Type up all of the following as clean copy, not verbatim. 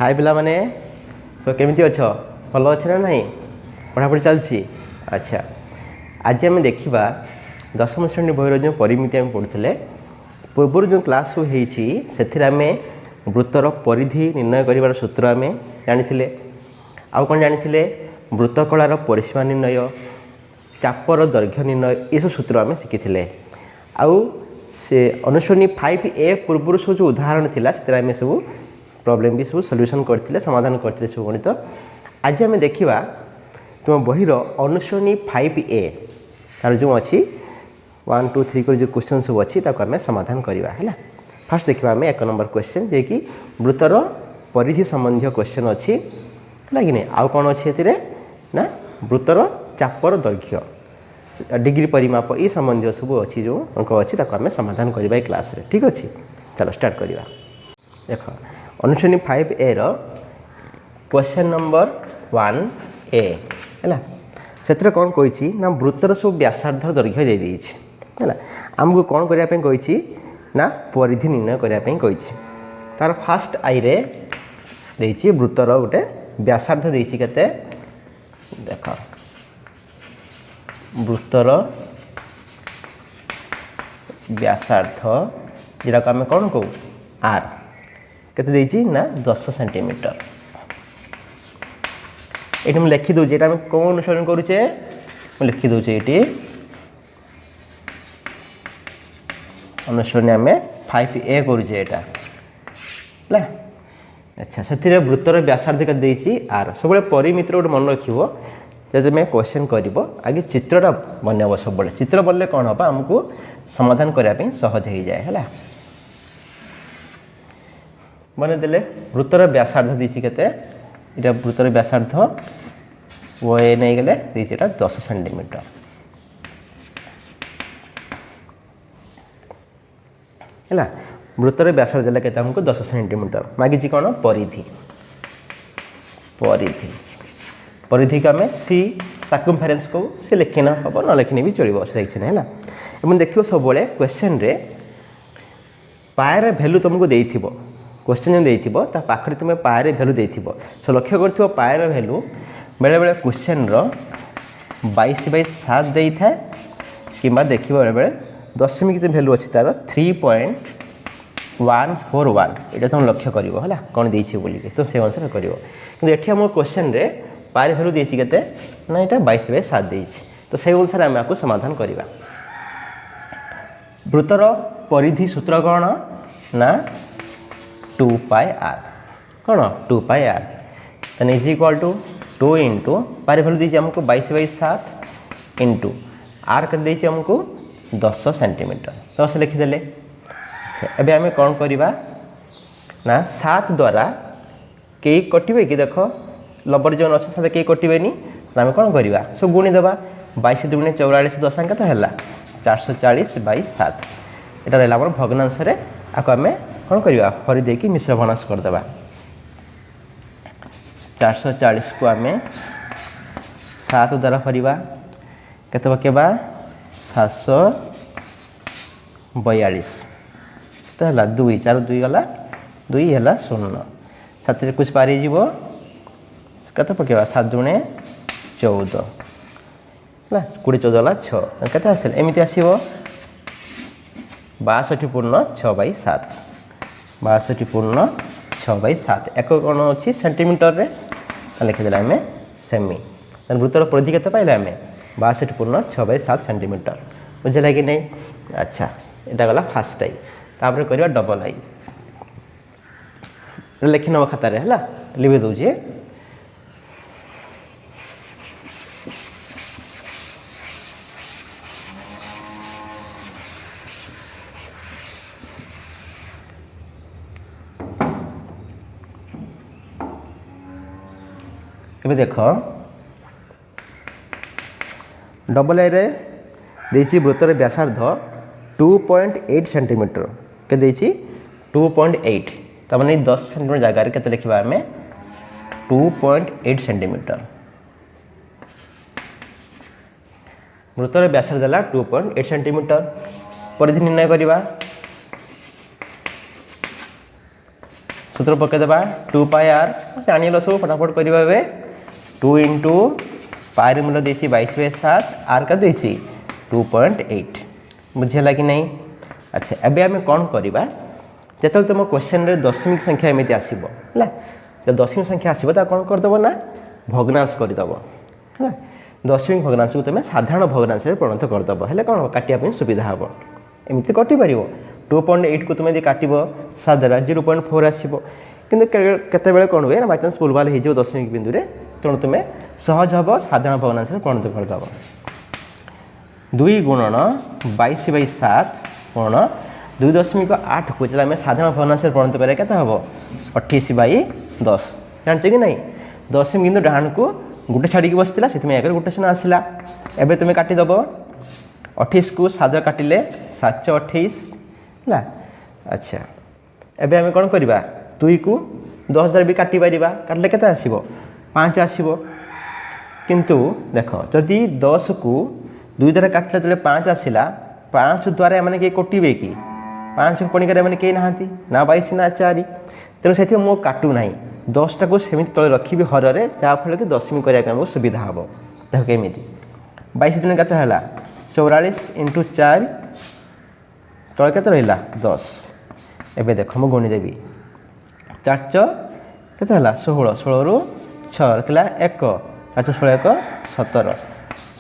हाय पिला माने सो केमिति अछ भल अच्छे ना नहीं पढ़ापढ़ी चलती अच्छा आज आम देखा दशम श्रेणी बहिर जो परिमिति आम पढ़ुले पूर्व जो क्लास होती आम वृत्तर परिधि निर्णय कर सूत्र आम जानी आउ कौन जानी वृत्तकलार परिसीमा निर्णय चापर दैर्घ्य निर्णय ये सब सूत्र आम शिखी आउ से अनुश्रेणी 5A पूर्व सब जो उदाहरण थिला से आम सब प्रॉब्लम भी सब सॉल्यूशन करते समाधान करते सब गणित आज आम देखा तुम बहिर अनुश्रेणी 5A तार जो अच्छी 1 2 3 कर जो क्वेश्चन सब अच्छी आम समाधान करवा है फास्ट देखा आम 1 नंबर क्वेश्चन जे कि वृत्तर परिधि संबंधी क्वेश्चन अच्छी है कि नहीं आउ कौन अच्छी ए ना वृत्तर चापर दैर्घ्य डिग्री परिमाप ये संबंधी सब अच्छी जो अंक अच्छी आम समाधान करवा क्लास रे ठीक अच्छे चलो स्टार्ट करवा देख अनुश्रेणी 5A रो क्वेश्चन नंबर 1A है से कौन कही ना वृत्तर सब व्यासार्ध दैर्घ्य दे देछि है आमको कौन करने कही ना परिधि निर्णय करने कही तार फास्ट आई रे देछि वृत्तर गोटे व्यासार्ध देछि केते देख वृत्तर व्यासार्ध जेटा को आम कौन कहू आर केते देछि ना 10 सेंटीमीटर ये मुझे लिखि दूचे ये कौन अनुसरण करुचे लिखि दूचे ये अनुसरण आम 5A करुचे यहाँ अच्छा से वृत्तर व्यासार्ध के देछि आर सब परिमिति गोटे मन रखिबो जब मैं क्वेश्चन कर आगे चित्रटा बनब सब चित्र बनले कौन हम आमको समाधान करने सहज हो जाए है बनदेले वृत्तर व्यासार्ध देछि केते इटा वृत्तर व्यासार्ध वो ए नहीं गले देछि एटा 10 सेंटीमीटर है वृत्तर व्यासार्ध देला केते हमको 10 सेंटीमीटर मागिछि कोन परिधि परिधि परिधि का आम सी सर्कमफेरेंस को सी लिखना हम न लिखने भी चलो देखने है एवं देखो सब क्वेश्चन रे पायर भैल्यू तुमको देइथिबो क्वेश्चन जो देइथिबो ता पाखरे तुम पायर भैल्यू देइथिबो सो लक्ष्य करथिबो पायर भैल्यू बेले बेले क्वेश्चन रो 22/7 देई थाए किबा देखिबो बेले बेले दशमिक भैल्यू अछि तार 3.141 एटा तुम लक्ष्य करिवो हला कोन देइछि बोली तो से अनुसार करिवो किंतु एठी हम क्वेश्चन रे पायर भैल्यू देछि केते ना एटा 22/7 देछि तो से अनुसार हम आपको समाधान करिवा वृत्तर परिधि सूत्र कोन ना 2πr कौन 2πr तो is equal to 2 into pier value दीजिए हमको 22/7 इंटू आर कर दीजिए हमको 10 सेंटीमीटर 10 लिखिदेले एबे आम कौन करवा ना 7 द्वारा कई कटे कि देख लबर जो अच्छे साथ कई कटे तो आम कौन करवा सब गुणीदेवा 22 दूनी 44 10 अंक तो है 440/7 यहाँ रहा आम भग्नांश आपको आम कौन करवा हरी देकी मिश्र भग्नांश करदे 440 को आम 7 द्वारा हरवा केते पकेबा 742 तो है 2 4 2 गला 2 है 0 7 कुछ पारी जीवो केते पकेबा 7 दूने 14 है 20 14 गला 6 केते आसिल एमिति आसीबो 62.6/7 62.6/7 एक कौन अच्छी सेंटीमीटर रे लिखिदेला आम सेमी वृत्तर परिधि केते पाइले आम 62.6/7 सेंटीमीटर बुझला कि नहीं अच्छा यहाँ गला फास्ट आई तापर करवा डबल आई लिखि नब खातार है लिखि दूचे ଏବେ देख डबल आई रे देछि वृत्तर व्यासार्ध 2.8 सेंटीमीटर के देछि 2.8 तमाने 10 सेंटीमीटर जगह रे केते लिखबा हमें 2.8 सेंटीमीटर वृत्तर व्यासार्ध देला 2.8 सेंटीमीटर परिधि निर्णय करवा सूत्र पकईदेवा 2 पाई आर जान सब फटाफट करवा 2 इंटू पाई मूल्य देसी 22/7 आर का देसी 2.8 बुझेगा कि नहीं। अच्छा एबे आम कौन करवा जो तुम क्वेश्चन रे दशमिक संख्या एमती आसो है जब दशमिक संख्या आसो तो कौन करदेव ना भग्नांश करदेव है दशमिक भग्नांश को तुम साधारण भग्नांश में परिणत करदेव है कौन काटापी सुविधा हम एमती कटिपर 2.8 को तुम यदि काट 7 द्वारा 0.4 आसो कि कौन हुए ना बाईचान्स भूलभाल हो दशमिक बिंदु में तेणु तुम सहज हम साधारण भग्नांश में परिणत करदेव 2 गुणन 22/7 गुणन 2.8 को आम साधारण भग्नांश में परिणत करें के हम 28/10 जानच कि नहीं दशमिक बिंदु डाण को गोटे छाड़ी बसला से गोटे शून्य आसला एवं तुम काटिदेव 28 को 7 काटिले 728 है। अच्छा एबे आम कौन करवा 2 को 10 द्वारा भी काटी पार काटिले के आसो 5 आसो किंतु देख जदि 10 को 2 द्वारा काटिले जो 5 आसला 5 द्वारा मैंने किए कटे कि 5 पणिकार मैंने कहीं ना ना 22 ना 4 तेणु से मो काटू ना 10टा को सेमती तले रखी हर में जहाँफल कि दशमिक करने सुविधा हम देख केमी 22 दिन के 44 इंटू 4 तले के रहा 10 एवं देख मुझे गणिदेवी 4 के 16 16 रु 6 रखला 1 4 16 1 17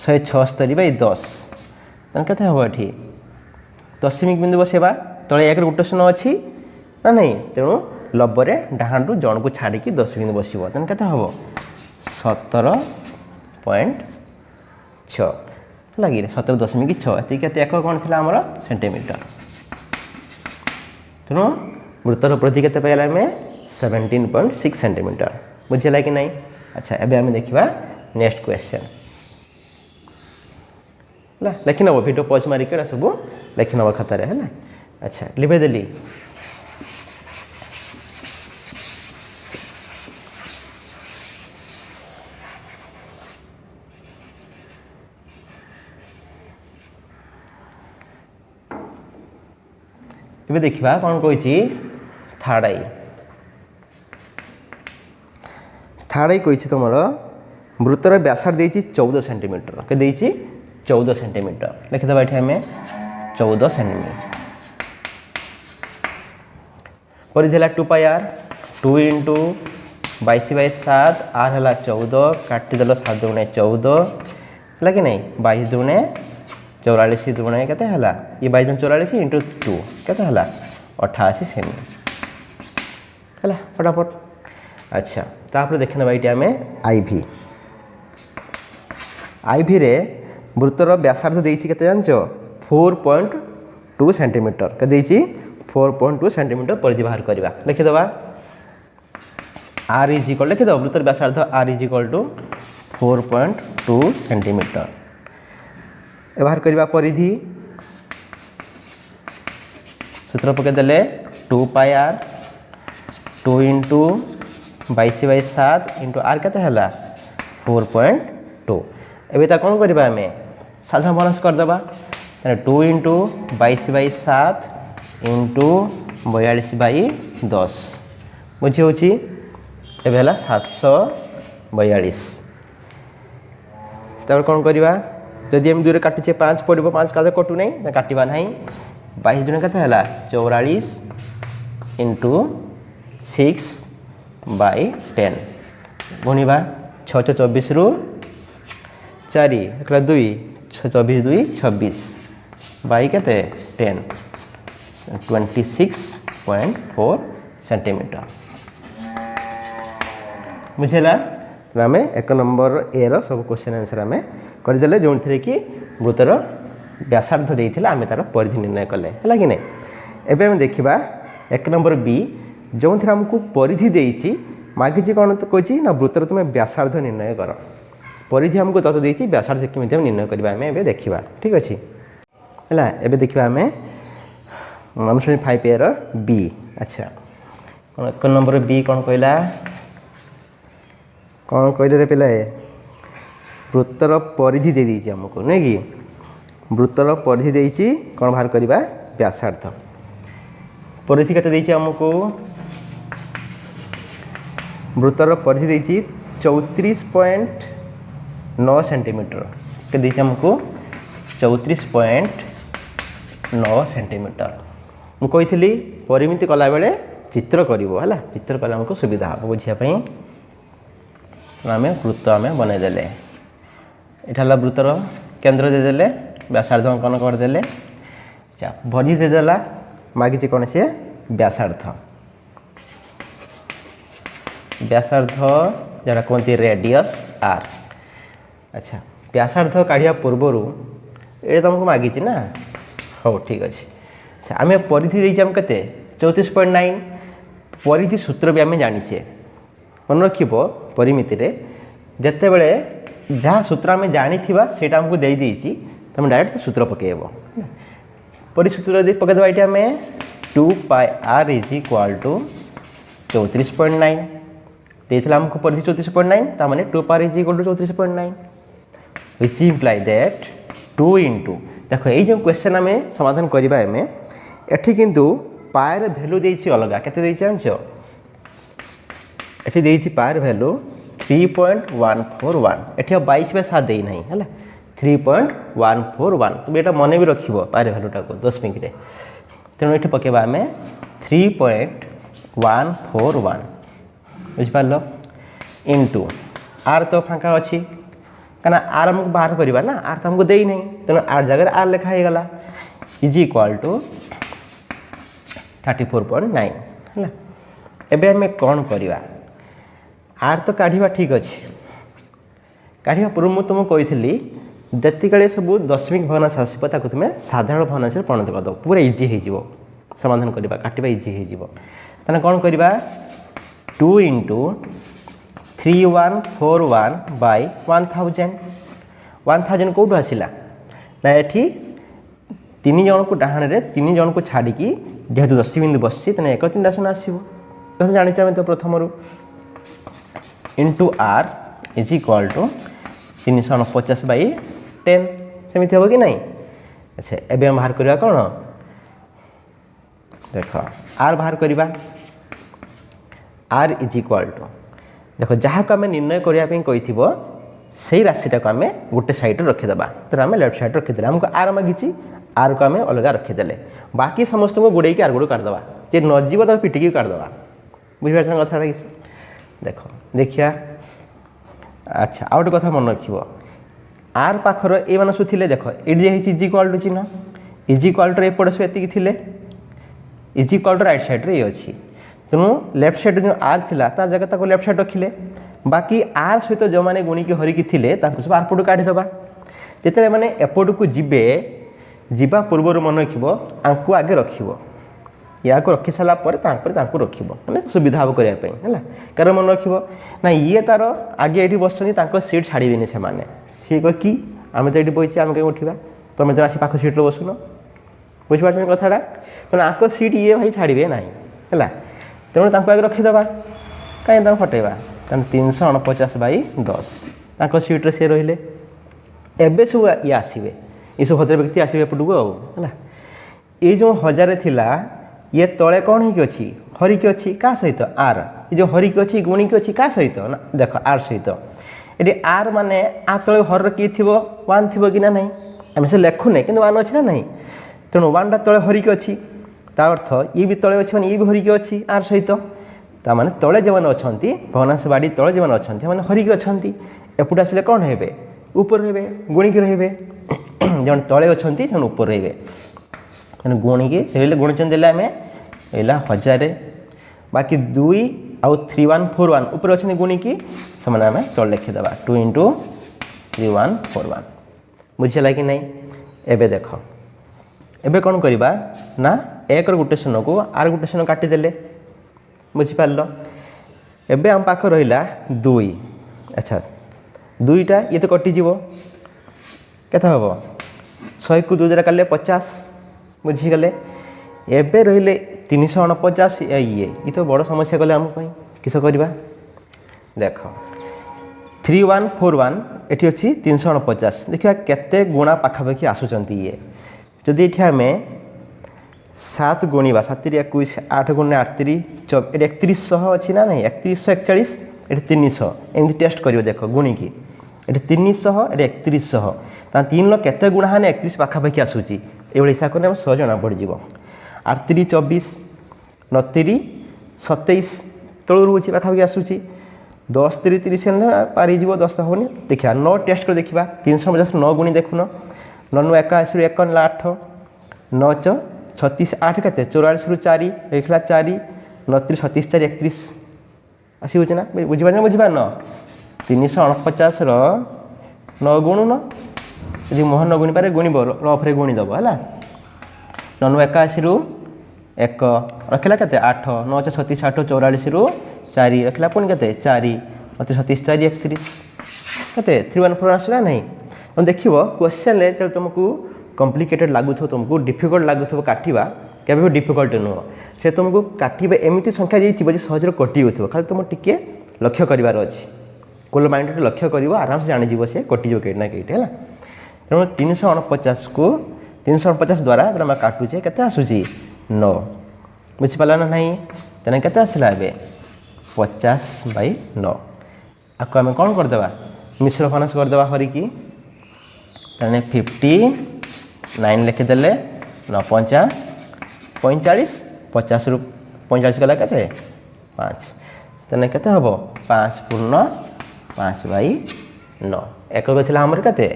176/10 के हम ये दशमिक बिंदु बसेवा तले 1 गोटे शून्य अच्छी ना नहीं तेणु लब्बरे डाहाण रु जन को छाड़ी 10 बिंदु बसो तेना के हम 17.6 लगे 17.6 ये एक कौन थी आमर सेंटीमीटर तेणु वृत्तर प्रति के पाइला आम 17.6 सेंटीमीटर बुझेगा कि नहीं। अच्छा एबे आम देखा नेक्स्ट क्वेश्चन है लिखि नब भिडियो पज मारिक सब लिखि नब खातार है। अच्छा लिभेदेली इबे देखा कौन कही थर्ड आई कही तुम वृत्तर व्यासार्ध देती 14 सेंटीमीटर के देती 14 सेंटीमीटर लिखिदेवा ये आम 14 सेंटीमीटर परिधि 2 पाई आर 2 इंटू 22/7 आर है 14 काटिदेल 7 दुणे 14 है कि नहीं 22 दुणे 44 दुणे के ये 22 दुणे 44 इंटू 2 के 88 सेमी है फटाफट। अच्छा तापर देखने भाई आम आईभी रे वृत्तर व्यासार्ध देती के जान 4.2 सेंटीमीटर के देती 4.2 सेंटीमीटर परिधि बाहर करवा लिखिदेवा आर इज इक्वल लिखिदेव वृत्तर व्यासार्ध R is equal to 4.2 centimetre बाहर करवा परिधि सूत्र पकईदे 2 pi R 2 into 22/7 into R के 4.2 एवं कौन करवा आम साधारण भग्नांश करदेवा 2 इंटू 22/7 इंटू 42/10 बुझी हो 742 तब कौन करवा जदि आम दूर काटुचे 5 पड़ो 5 का कटू नहीं काटवा ना 22 दिन के 44 इंटू 6/10 गुणवा 6 24 रु 4 एक 2 24 2 26 बाई के 10 26.4 सेंटीमीटर बुझेगा आम 1 नंबर ए रो सब क्वेश्चन आंसर आम करदे जो थे कि वृत्तर व्यासार्ध देते आम तार परिधि निर्णय कले है कि नहीं। एवं आम देखा 1 नंबर बी जो थे आमको परिधि देती मागिची कौन तो कही ना वृत्तर तुम व्यासार्ध निर्णय कर परिधि आमको तत्व देती व्यासार्ध केमी निर्णय करवा आम ए देखा ठीक अच्छे है। एवं देखा आम अनुश्रेणी 5 ए रो बी। अच्छा 1 नंबर बी कौन कहला कौन कहले रे पिला वृत्तर परिधि दे देती आमको नहीं कि वृत्तर परिधि देती कौन बाहर करवा व्यासार्ध परिधि केते देती आमको वृत्तर परिधि देती 34.9 सेंटीमीटर के देखिए हमको 34.9 सेंटीमीटर मुझे परिमिति कला बेले चित्र करिवो हला चित्र कला हमको सुविधा हम बुझिया पई आम वृत्त आम बनईदेले यहाँ वृत्तर केन्द्र देदेले व्यासार्ध अंकन करदे भरी देदेला मागिचे कौन से व्यासार्ध व्यासार्ध जरा कहते रेडियस आर अच्छा व्यासार्ध काढ़ा पूर्वर ये तुमको मागिची ना हो ठीक अच्छे अच्छा आम परिधि देम के 34.9 परिधि सूत्र भी आम जाचे मन रख परिमिति जिते बड़े जहाँ सूत्र आम जानी से आमको देती तुम डायरेक्ट सूत्र पकेब परिसूत्र यदि पकईदेवा ये आम 2πr = 34.9 देता आमको परिधि 34.9 ताने 2πr = 34.9 which imply that 2 into देख ये जो क्वेश्चन आम समाधान करवा आम एठी किंतु पायर भैल्यू देछि अलग केते देछि जानछ एठी देछि पायर भैल्यू 3.141 एठी 22 पे 7 देई नहीं हला 3.141 तो बेटा मन भी रखिबो पायर भैल्यूटा को दशमिक रे तेणु एठी पकेबा आम 3.141 बुझ पारलो इनटू आर तो फांका अच्छी कहना आर हमको बाहर करवा ना आर तो हमको देई नहीं तेणु आर जगह आर लिखा हो गला इज इक्वाल टू 34.9 है एबे हमें कौन करवा आर तो काढ़ा ठीक अच्छे काढ़ा पूर्व मुझे तुमको कही जितकाले सब दशमिक भग्नांश आसो तुम साधारण भग्नांश परिणत करद पूरा इजी हो समाधान करवा काटा इजी हो कौन करवा 2 इंटू 3141 बाय 1000 कौटू आसला ना ये 3 जन को डाहाण 3 जन को छाड़ी जेहेतु 10 बिंदु बस एक 3 आसन आसो जानी तो प्रथम into are is equal to 349/10 सेमती हम कि नहीं अच्छा एबे हम बाहर करवा कौन देख आर बाहर करवा आर इज इक्वाल टू देख जहाँ को आम निर्णय करने कही से राशिटा को आम गोटे सैड रखीदे तो आम लेफ्ट साइड रखीदे आमको आर मागिची आर को आम अलग रखीदे बाकी समस्त को गोड़े आर गोड़ काटदे जे नजीव तो पिटिकी काटदे बुझे कथा कि देख देखिया अच्छा आउ गोटे कथा मन रख आर पाखर ये मान सब थे देख ये इज इक्वाल टू चिन्ह इज इक्वाल टू एपटे सब एति थे is equal to right side ये अच्छी तेणु लेफ्ट साइड जो आर थिला ता जगह ताको लेफ्ट साइड रखिले बाकी आर सहित जो मैंने गुणिकी हरिकी थे सब आर पटू काढ़ीदबा जिते मैंने एपट को जीवे जीवा पूर्व मन रख आंकु आगे रखिब या रखी सारा रखिब मैंने सुविधा हम करने है कारण मन रख ना ये तार आगे ये बस सीट छाड़बे से सी कह कि आम तो ये बचे आम कहीं उठा तुम तो आस पाख सीट्रे बसुन बुझीपार कथाटा तेना आंक सीट ये भाई छाड़बे ना है तेणु आगे रखीदबा कहीं फटेबा तेना 349/10 सीट्रे सी रही एवं सब ये आसवे ये सब 1000 व्यक्ति आसवे एपटू है ये जो 1000 थिला ये तले कौन हो हरिकी अच्छी क्या सहित आर ये जो हरिकी अच्छी गुणिकी अच्छी क्या सहित ना देख आर सहित ये आर माने आ तले हर किए थी 1 थी कि ना आम से लेखुने कि 1 अच्छी ना नहीं तेणु 1टा तले हरिकी अच्छी ता अर्थ ये भी तले अच्छी ये भी हरिकी अच्छी आर सहित ताने तले जो मैंने अच्छा भग्नांश बाड़ी तले जो मैंने अच्छा मैंने हरिकी अच्छा एपट आसिले कौन हे ऊपर रे गुणिकी रे जो तले अच्छा से ऊपर रे तेना गुणिकी गुणिचन देले आम एला 1000 बाकी 2 आउ 3141 ऊपर अच्छे गुणिकी से आम तल लिखिदेवा 2 इंटू 3141 बुझेगा कि नहीं एबे देख एबे कौन करवा ना एक गोटे शून्य को आर गोटे शून्य काटिदेले बुझिपार एबे आम पाख रहा 2 अच्छा 2टा ये तो कटिज के हम 100 को 2 द्वारा काटले 50 बुझीगले एबे रहिले 349 ये तो बड़ समस्या कले आम किस करवा देख 3141 एटी अच्छी 349 देखा केते गुणा पाखापाखि आसुचंती ये जदि ये आम 7 गुणा 7 21 8 गुणे 8 ये 3100 अच्छी ना नहीं 3141 ये 300 एमती टेस्ट कर देख गुणी की ये 300 ये 3100 तीन लोग केते गुणा है 31 पाखापाखि आसूची ये हिसाब करने सहज जना पड़ज 8 3 24 9 3 27 तलू रोचे पाखापाखि आसूची 10 3 30 पारी 10 हेनी देखा 9 टेस्ट कर देखा 350 9 गुणी देखुन 9 9 81 1 8 9 36 8 के 44 4 देखला 4 9 3 37 4 31 आसी ना बुझीपार बुझीपार 349 9 गुणुन यदि मोहन न गुणी पारे गुणब रफे गुणीदेव है 9 9 81 1 रखला के 8 9 36 8 44 4 रखला पुणी के 4 9 37 4 31 के 314 आसला नहीं तुम देख क्वेश्चन जो तुमको कॉम्प्लिकेटेड लगुव तुमको डिफिकल्ट लगुव काटा केवे भी डिफिकल्ट नुह से तुमको काटे एमती संख्या जी सहज कटि हो खाली तुम टिके लक्ष्य करार अच्छी कोल माइंड लक्ष्य कर आराम से जानीज से कटिज कहीं कहीं है तेणु 349 को 349 द्वारा आम काटुचे के आसूची 9 बुझीपारा ना नहीं तेना के आसला ए 50/9 आपको आम कौन करदे मिश्र फानस करदे हरिकी तेने 59 लिखिदेले 9 5 45 50 रु 45 गला के 5 तेने के हम 5 पूर्ण 5/9 एकक थी आमर के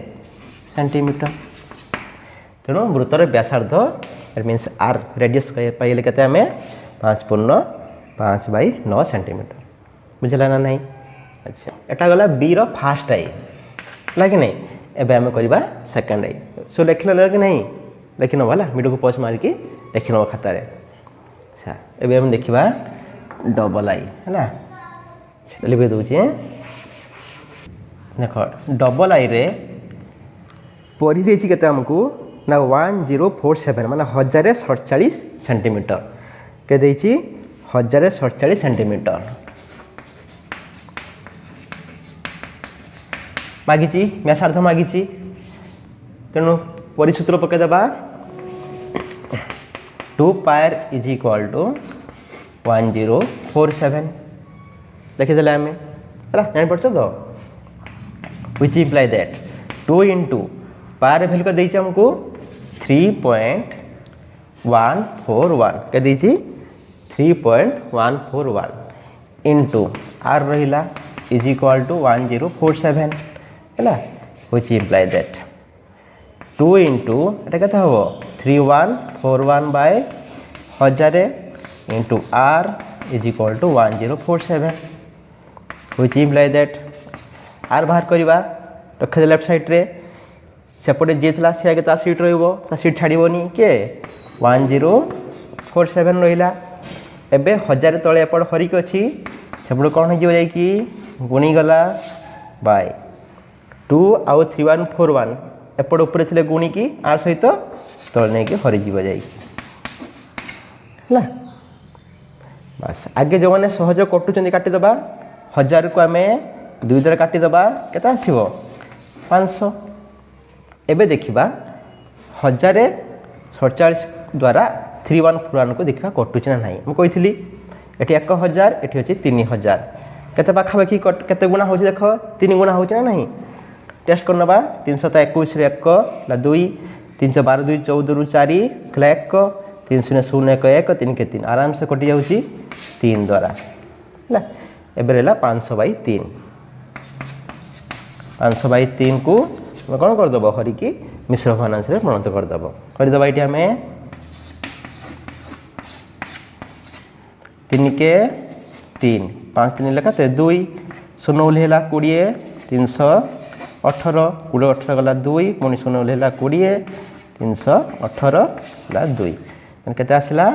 सेंटीमीटर तेणु वृत्तर व्यासार्ध मीन्स आर रेडियस पाइले के 5 पूर्ण 5/9 सेंटीमीटर बुझला ना नहीं अच्छा एटा गला बी रो फास्ट आई लगे नहीं एबे आम करवा सेकेंड आई सो लिख लो कि नहीं लिखि नब है वीडियो को पॉज मारिकी लिखि नब खातार अच्छा एबे हम देखा डबल आई है लिखे दूचे देख डबल आई रे पढ़ी देछि केते हमको ना 1047 माने 1047 सेंटीमीटर के देछि 1047 सेंटीमीटर मागिची व्यासार्ध मागिची तेणु परिसूत्र पकईदेबा 2 पायर इज इक्वाल टू 1047 लिखिदेले आम है जान पड़ तो which imply that 2 into pier value का देछि हमको 3.141 के देछि 3.141 इंटू आर रहिला इज इक्वाल टू 1047 है विच इम्प्लाई दैट 2 इंटू एटा केते हबो 3141/1000 into are is equal to 1047 which imply that r बाहर करवा रखिदे लेफ्ट साइड रे सेपटे जी था सी आगे सीट रा सीट छाड़बनी किए 1047 रहा एबे 1000 तले एपट हरिक अच्छी सेपटे कौन हो गुणीगला बाय 2 आउ 3141 एपट ऊपर थे गुणी की आर सहित तले नहीं कि हरिज है बस आगे जो मैंने सहज कटुच्च काटिदेबा 1000 को आम 2 द्वारा काटिदेबा केते आसिबो 500 एबे देखिबा 1047 द्वारा 3141 को देखा कटुच ना नहीं मुझे कही ये 1000 ये अच्छे 3000 केते पाखापाखि केते गुणा हो देख 3 गुणा हो नहीं टेस्ट कर नवा 321 1 2 312 2 14 रु 4 1 30 0 1 1 3 के 3 आराम से कटि जाऊँगी 3 द्वारा है एबे रहा 500/3 500/3 को कौन करदेव हरिकी मिश्र भग्नांश में परिणत करदेव करदेव ये आम 3 के 3 5 3 लेखा 2 0 ओल्हेला 20 318 20 18 गला 2 पुणी 0 ओल्हेला 20 318 गला 2 केते आसला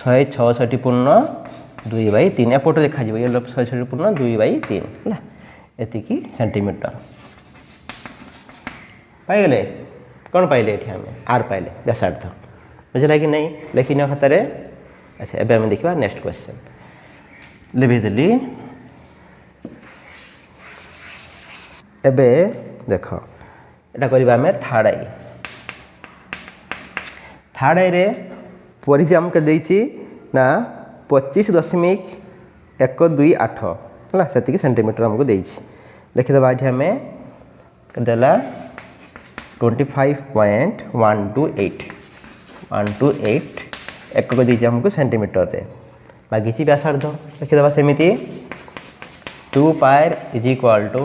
166 पूर्ण 2/3 एपट देखा ये 166 पूर्ण 2/3 है एतिकी सेंटीमीटर पाइले कौन पाइले ये आम आर पाइले व्यासार्ध बुझला कि नहीं लिखि नियो खातार अच्छा एबे आम देखा नेक्स्ट क्वेश्चन लिखिदेली एबे देख एटा करबा आम थर्ड आई थार्ड आई रे परिधि आमको देछि ना 25.128 है से सेंटीमीटर आमको देछि लिखिदेबा ये आम देला 25.128 एकक देछि हमको सेंटीमीटर रे मागिछि व्यासार्ध लिखिदेबा सेमिति 2 pi r is equal to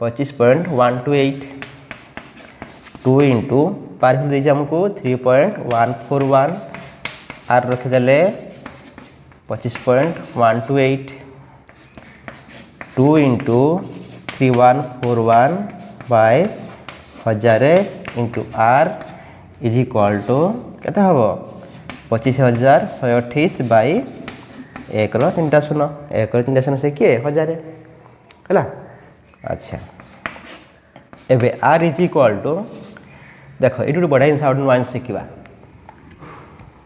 25.128 2 into पार दीजिए हमको 3.141 आर रखिदेले 25.128 2 into 3141 by 1000 into are is equal to केते हबो 25,128 बाय 1 रो 3टा शून्य 1 रो 3टा शून्य से किए 1000 है। अच्छा एबे आर इज इक्वल टू देख ये बढ़िया जिन आउट नुआ शिखा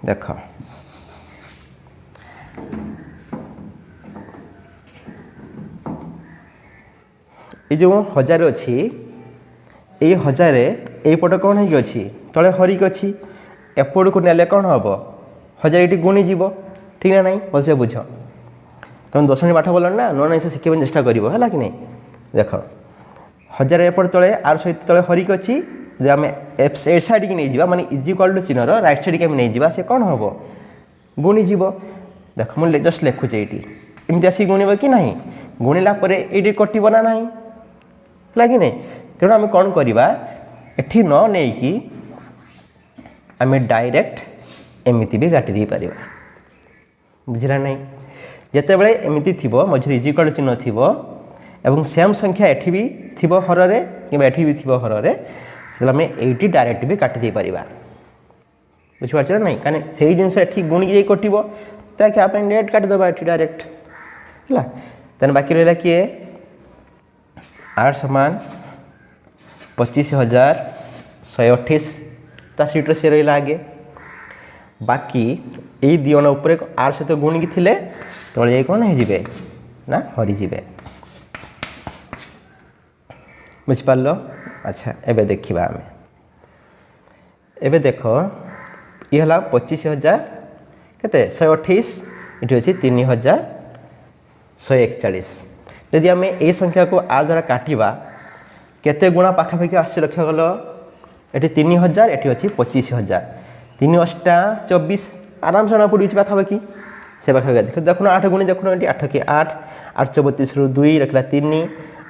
देख ये जो 1000 अच्छी ये 1000 यपट कौन हो तले हरिक अच्छी एपट को नेले कौन हम 1000 ये गुणीज ठीक ना नहीं भलसे बुझ तुम 10 पाठ बोल ना नुआ जिन शिखा चेष्टा कर कि नहीं देख 1000 एपट तले आर सहित तले हरिक अच्छी जब आम ए साइड की नहीं माने इज इक्वल टू चिन्हर राइट साइड की आम नहीं जा कौन हम गुणीज देख मुझे जस्ट लिखुचे ये एमती आसिक गुणब कि ना गुणिला ये कटब ना ना है कि नहीं तेणु आम कौन करवा एठी न नहीं आम डायरेक्ट एमती भी काटी दे पार बुझला नहीं जिते बड़े एमती थी मझे इज इक्वल चिन्ह थी एवं सेम संख्या एठी भी थी हर रे कि एठी भी थी हर रे से आम ये डायरेक्ट भी काटी दे पार बुझिपार ना कहीं से जिन गुणी जाए कटब ताकि आप डायरेक्ट काटिदेबा ये डायरेक्ट है तेना बाकी रहा किए आर समान 25,128 ता सीट्रे से रहा आगे बाकी यही दिजण उपर आर सहित गुणिकी थे तले जाए कौन हो ना हरीजे बुझिपार। अच्छा एबे देखिबा आमे एबे देख ये हला 25,000 केते 128 इठी अछि 3,141 यदि आम ए संख्या को आ द्वारा काटिबा केते गुणा पाखापाखि आसी लक्ष्य गल ये 3,000 एटी अच्छी 25,000 3 × 8 = 24 आराम से पड़ी पाखापाखि से पाखापाखि देख देखुन 8 गुणी देखुन 8 के 8 8 34 ରୁ 2 रखला 3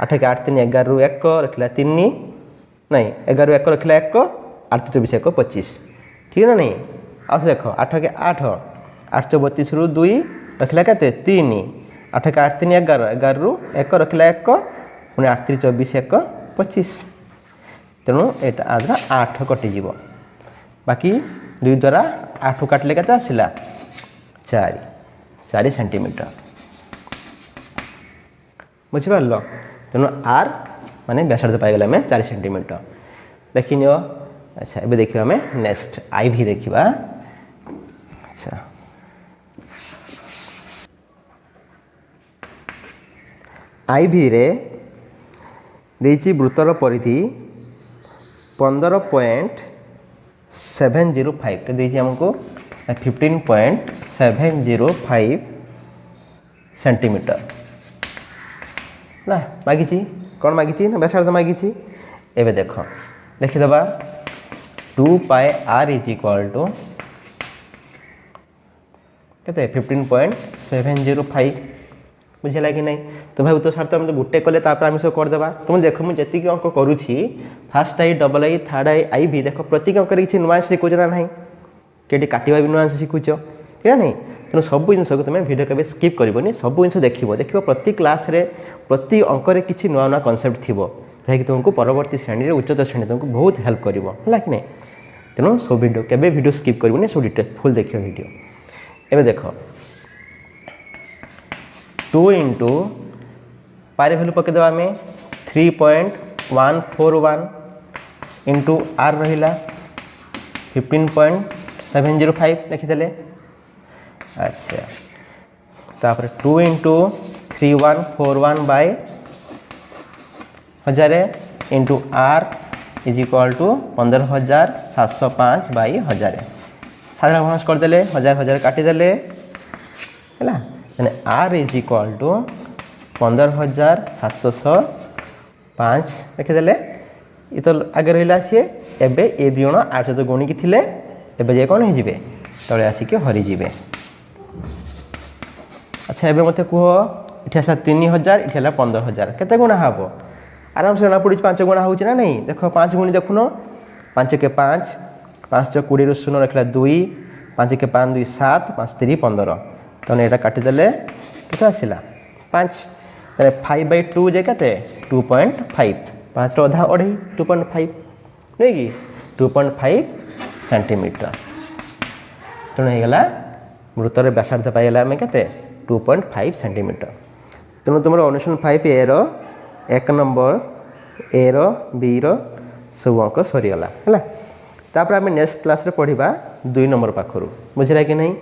8 के 8 3 11 ରୁ 1 रखला 3 नहीं 11 ରୁ 1 रखला 1 8 24 1 25 ठीक है ना नहीं आस देख 8 के 8 8 34 ରୁ 2 रखला केते 3 8 के 8 3 11 11 ରୁ 1 रखला 1 पुणी 8 3 24 1 25 तेणु यहाँ आद्रा 8 कटिज बाकी 2 द्वारा 8 काटिले केते आसिला 4 सेंटीमीटर बुझिपार तेणु आर माने व्यासार्ध पाइगला आम 4 सेंटीमीटर देखी नियो। अच्छा ये देखिए आम नेक्स्ट आई भी देखा। अच्छा आई भी रे देछि वृत्तर परिधि 15.705 के देछि हमको 15.705 सेंटीमीटर ना मागिछि कौन मागिछि ना व्यासार्ध मागिछि एबे देख लिखिदेबा 2 pi are is equal to केते 15.705 बुझेगा कि नहीं तो भाई तो सार तो गोटे कले आम सब करदेबा तुम देख मुझे जी अंक करुँची first i double i third i भी देख प्रत्येक अंक किसी नुआंस शिखुच ना ना कि काटा भी नुआंस शिखुच ठीक है नहीं तेणु सब जिनस को तुम भिडियो के स्किप करनी सब जिन देख प्रति क्लास रे प्रति अंक किसी नुआ नुआ कनसेप्ट थी जहाँकि तुमको परवर्ती श्रेणी उच्चतर श्रेणी तुमको बहुत हेल्प कर कि नहीं तेणु सब भिडियो केबे भिडियो स्किप करनी सब डिटेल फुल देखिए भिडियो एवं देख 2 इंटू पारे भैल्यू पकईदेवा आम 3.141 इंटू आर रहा 15.705 लिखिदे। अच्छा तापर 2 into 3141 by 1000 into are is equal to 15,705 by 1000 साधारण भाग करदे 1000 काटिदेले है आर इज इक्वाल टू 15,705 लिखिदेले ये तो आगे रहा सी एबे ए दुई जण आठ सहित गुणिकी थे एबे जे कौन हो तले आसिक हरिजे। अच्छा एबे मत कह ये आसला 3000 ये 15,000 केते गुणा हम आराम से जना पड़ी 5 गुणा हो नहीं देख 5 गुणी देखुन 5 के 5 5 20 शून्य रखला 2 5 के 5 2 7 5 3 15 तेना यहाँ काटिदेले के आसला 5 5/2 जे के 2.5 5 अधा अढ़ई 2.5 नहीं कि 2.5 सेंटीमीटर तेणु होगा मृतर व्यासार्ध पाइला आम के 2.5 सेंटीमीटर। तेणु तुम अनुशीलन 5 ए रो 1 नंबर ए रो बी रो सब अंक सरीगला है। तापर आम नेक्स्ट क्लास रे पढ़ा 2 नंबर पाखर बुझला कि नहीं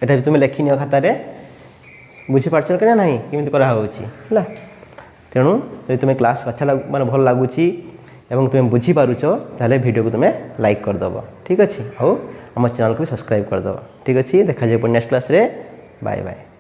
एटा भी तुम लिखि नियो खातार बुझीपार कि ना केमी कराऊँगी। तेणु जब तुम्हें क्लास अच्छा माने भल लगुच एवं तुम्हें बुझीपारुच ताले वीडियो को तुम्हें लाइक करदेव ठीक अच्छे आउ आम चैनल को भी सब्सक्राइब करदेव ठीक अच्छे। देखा जाए नेक्स्ट क्लास रे बाय बाय।